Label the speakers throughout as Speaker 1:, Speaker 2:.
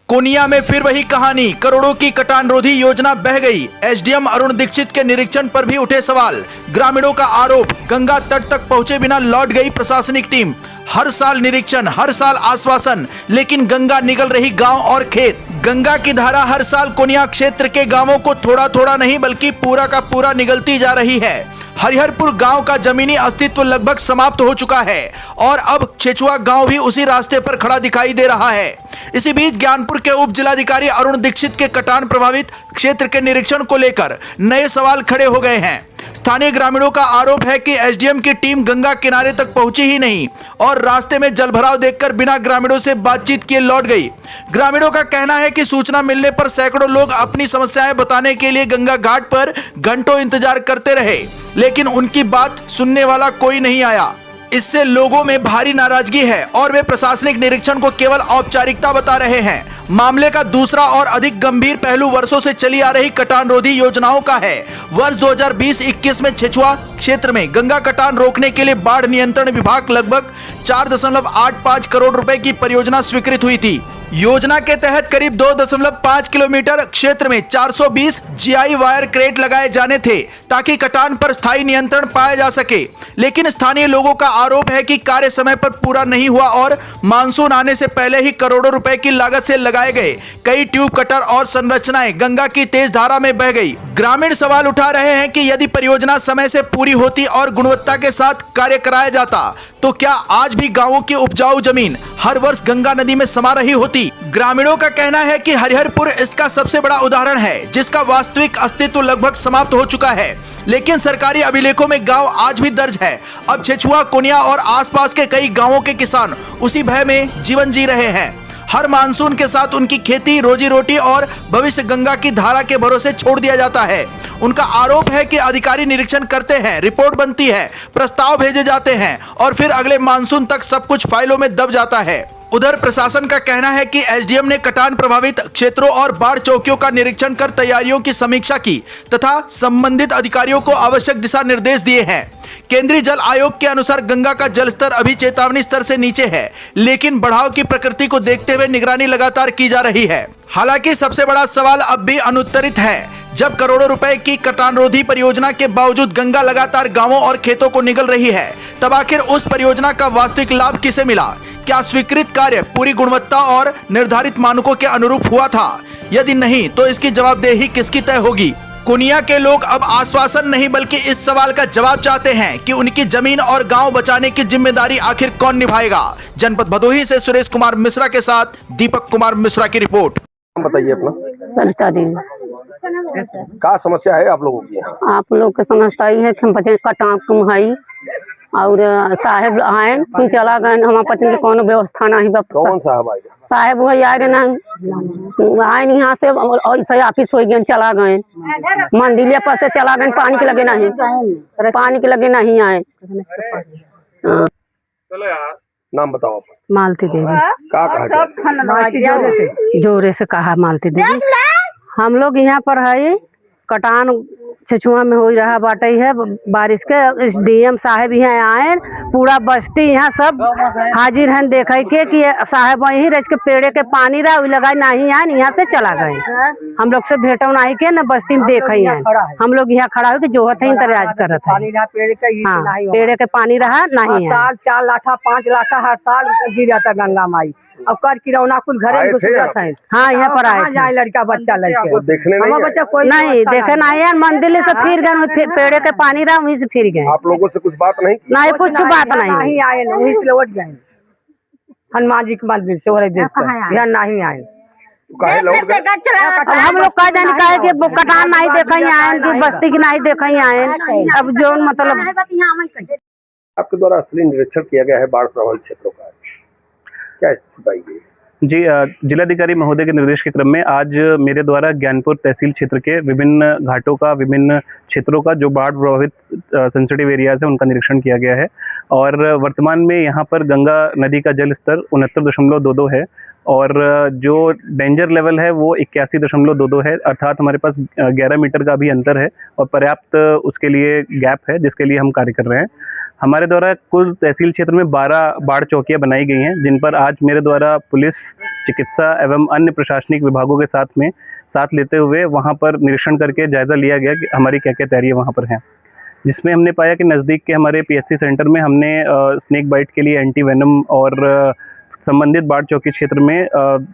Speaker 1: कोनिया में फिर वही कहानी, करोड़ों की कटान रोधी योजना बह गई। एसडीएम अरुण दीक्षित के निरीक्षण पर भी उठे सवाल। ग्रामीणों का आरोप, गंगा तट तक पहुंचे बिना लौट गई प्रशासनिक टीम। हर साल निरीक्षण, हर साल आश्वासन, लेकिन गंगा निगल रही गांव और खेत। गंगा की धारा हर साल कोनिया क्षेत्र के गांवों को थोड़ा थोड़ा नहीं बल्कि पूरा का पूरा निगलती जा रही है। हरिहरपुर गांव का जमीनी अस्तित्व लगभग समाप्त हो चुका है और अब छेचुआ गांव भी उसी रास्ते पर खड़ा दिखाई दे रहा है। इसी बीच ज्ञानपुर के उप जिलाधिकारी अरुण दीक्षित के कटान प्रभावित क्षेत्र के निरीक्षण को लेकर नए सवाल खड़े हो गए हैं। स्थानीय ग्रामीणों का आरोप है कि एसडीएम की टीम गंगा किनारे तक पहुंची ही नहीं और रास्ते में जलभराव देखकर बिना ग्रामीणों से बातचीत किए लौट गई। ग्रामीणों का कहना है कि सूचना मिलने पर सैकड़ों लोग अपनी समस्याएं बताने के लिए गंगा घाट पर घंटों इंतजार करते रहे, लेकिन उनकी बात सुनने वाला कोई नहीं आया। इससे लोगों में भारी नाराजगी है और वे प्रशासनिक निरीक्षण को केवल औपचारिकता बता रहे हैं। मामले का दूसरा और अधिक गंभीर पहलू वर्षों से चली आ रही कटान रोधी योजनाओं का है। वर्ष 2020-21 में छेचुआ क्षेत्र में गंगा कटान रोकने के लिए बाढ़ नियंत्रण विभाग लगभग 4.85 करोड़ रुपए की परियोजना स्वीकृत हुई थी। योजना के तहत करीब 2.5 किलोमीटर क्षेत्र में 420 जीआई वायर क्रेट लगाए जाने थे ताकि कटान पर स्थायी नियंत्रण पाया जा सके, लेकिन स्थानीय लोगों का आरोप है कि कार्य समय पर पूरा नहीं हुआ और मानसून आने से पहले ही करोड़ों रुपए की लागत से लगाए गए कई ट्यूब कटर और संरचनाएं गंगा की तेज धारा में बह गई। ग्रामीण सवाल उठा रहे हैं कि यदि परियोजना समय से पूरी होती और गुणवत्ता के साथ कार्य कराया जाता तो क्या आज भी गांवों की उपजाऊ जमीन हर वर्ष गंगा नदी में समा रही होती। ग्रामीणों का कहना है कि हरिहरपुर इसका सबसे बड़ा उदाहरण है, जिसका वास्तविक अस्तित्व लगभग समाप्त हो चुका है, लेकिन सरकारी अभिलेखों में गांव आज भी दर्ज है। अब छेचुआ, कोनिया और आसपास के कई गांवों के किसान उसी भय में जीवन जी रहे हैं। हर मानसून के साथ उनकी खेती, रोजी रोटी और भविष्य गंगा की धारा के भरोसे छोड़ दिया जाता है। उनका आरोप है कि अधिकारी निरीक्षण करते हैं, रिपोर्ट बनती है, प्रस्ताव भेजे जाते हैं और फिर अगले मानसून तक सब कुछ फाइलों में दब जाता है। उधर प्रशासन का कहना है कि एसडीएम ने कटान प्रभावित क्षेत्रों और बाढ़ चौकियों का निरीक्षण कर तैयारियों की समीक्षा की तथा संबंधित अधिकारियों को आवश्यक दिशा निर्देश दिए हैं। केंद्रीय जल आयोग के अनुसार गंगा का जल स्तर अभी चेतावनी स्तर से नीचे है, लेकिन बढ़ाव की प्रकृति को देखते हुए निगरानी लगातार की जा रही है। हालांकि सबसे बड़ा सवाल अब भी अनुत्तरित है। जब करोड़ों रुपए की कटान रोधी परियोजना के बावजूद गंगा लगातार गांवों और खेतों को निगल रही है, तब आखिर उस परियोजना का वास्तविक लाभ किसे मिला? क्या स्वीकृत कार्य पूरी गुणवत्ता और निर्धारित मानकों के अनुरूप हुआ था? यदि नहीं तो इसकी जवाबदेही किसकी तय होगी? कोनिया के लोग अब आश्वासन नहीं बल्कि इस सवाल का जवाब चाहते हैं कि उनकी जमीन और गांव बचाने की जिम्मेदारी आखिर कौन निभाएगा। जनपद भदोही से सुरेश कुमार मिश्रा के साथ दीपक कुमार मिश्रा की रिपोर्ट।
Speaker 2: बताइए अपना।
Speaker 3: सरिता देवी।
Speaker 2: क्या समस्या है आप लोगों की?
Speaker 3: आप लोग की समस्या है कि हम बच्चे कटान कुम्हाई और साहेब आए फिर चला गए। हमारे पति के कोनो व्यवस्था नहीं।
Speaker 2: कौन साहब आए?
Speaker 3: साहेब वही आए रहे ना, आए यहाँ से ऐसे ऑफिस हो गए, चला गए मंदिलिया पर से चला गए। पानी के लगे नहीं, पानी के लगे नहीं आए।
Speaker 2: नाम बताओ आप।
Speaker 3: मालती देवी।
Speaker 2: क्या कहा?
Speaker 3: जोरे से कहा मालती देवी। हम लोग यहाँ पर है कटान छेचुआ में हो रहा बाटे है बारिश के। डीएम साहब यहाँ आए, पूरा बस्ती यहाँ सब हाजिर हैं देखे के कि साहब वहीं रह के पेड़े के पानी रहा लगा नहीं आए, यहाँ से चला गए। हम लोग से भेटो नहीं के न बस्ती में देखे हैं। हम लोग यहाँ खड़ा हो के जो है इंतजार करत है। हाँ, पेड़े के पानी रहा नहीं,
Speaker 4: 4 लाठा 5 लाठा हर साल गिर जाता गंगा माई। अब कर किरौना कुल घरे में घुस जाता है।
Speaker 3: हाँ, यहाँ पर आए
Speaker 4: जाए लड़का बच्चा लड़के
Speaker 2: देखने
Speaker 4: नहीं, बच्चा कोई
Speaker 3: नहीं देखे नहीं है। मंदिर से फिर गए, पेड़े के पानी रहा वहीं से फिर गए।
Speaker 2: आप लोगों से कुछ बात नहीं?
Speaker 3: नहीं, कुछ बात नहीं
Speaker 4: आए, वहीं से लौट गए। हनुमान जी के मंदिर से यहाँ नहीं आए।
Speaker 3: अब हम लोग कह जाने का कि कटान नहीं देखे आए, कि बस्ती की नहीं देखे आए। अब जो मतलब
Speaker 2: आपके द्वारा असली निरीक्षण किया गया है बाढ़ प्रभावित क्षेत्रों का, क्या बताइए?
Speaker 5: जी, जिलाधिकारी महोदय के निर्देश के क्रम में आज मेरे द्वारा ज्ञानपुर तहसील क्षेत्र के विभिन्न घाटों का, विभिन्न क्षेत्रों का जो बाढ़ प्रभावित सेंसिटिव एरियाज है उनका निरीक्षण किया गया है। और वर्तमान में यहाँ पर गंगा नदी का जल स्तर 69.22 है और जो डेंजर लेवल है वो 81.22 है, अर्थात हमारे पास 11 मीटर का भी अंतर है और पर्याप्त उसके लिए गैप है जिसके लिए हम कार्य कर रहे हैं। हमारे द्वारा कुल तहसील क्षेत्र में 12 बाढ़ चौकियां बनाई गई हैं, जिन पर आज मेरे द्वारा पुलिस, चिकित्सा एवं अन्य प्रशासनिक विभागों के साथ लेते हुए वहां पर निरीक्षण करके जायजा लिया गया कि हमारी क्या क्या तैयारियां वहां पर हैं। जिसमें हमने पाया कि नज़दीक के हमारे PSC सेंटर में हमने स्नेक बाइट के लिए एंटी वेनम और संबंधित बाढ़ चौकी क्षेत्र में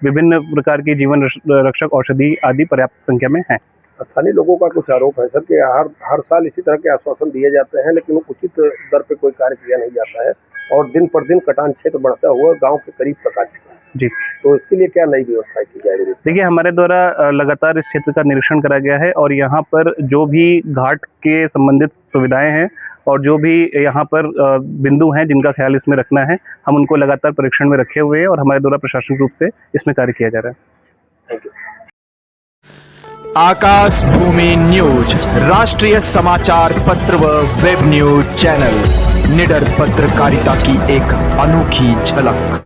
Speaker 5: विभिन्न प्रकार की जीवन रक्षक औषधि आदि पर्याप्त संख्या में हैं।
Speaker 2: स्थानीय लोगों का कुछ आरोप है सर कि हर साल इसी तरह के आश्वासन दिए जाते हैं, लेकिन उचित दर पे कोई कार्य किया नहीं जाता है और दिन पर दिन कटान क्षेत्र बढ़ता हुआ गांव के करीब तक आ चुका है।
Speaker 5: जी,
Speaker 2: तो इसके लिए क्या नई व्यवस्था की जा रही है?
Speaker 5: देखिए, हमारे द्वारा लगातार इस क्षेत्र का निरीक्षण करा गया है और यहाँ पर जो भी घाट के संबंधित सुविधाएं हैं और जो भी यहाँ पर बिंदु हैं जिनका ख्याल इसमें रखना है, हम उनको लगातार परीक्षण में रखे हुए हैं और हमारे द्वारा प्रशासनिक रूप से इसमें कार्य किया जा रहा है।
Speaker 2: Thank you.
Speaker 1: Aakash Bhoomi news, राष्ट्रीय समाचार पत्र व वेब न्यूज चैनल, निडर पत्रकारिता की एक अनोखी झलक।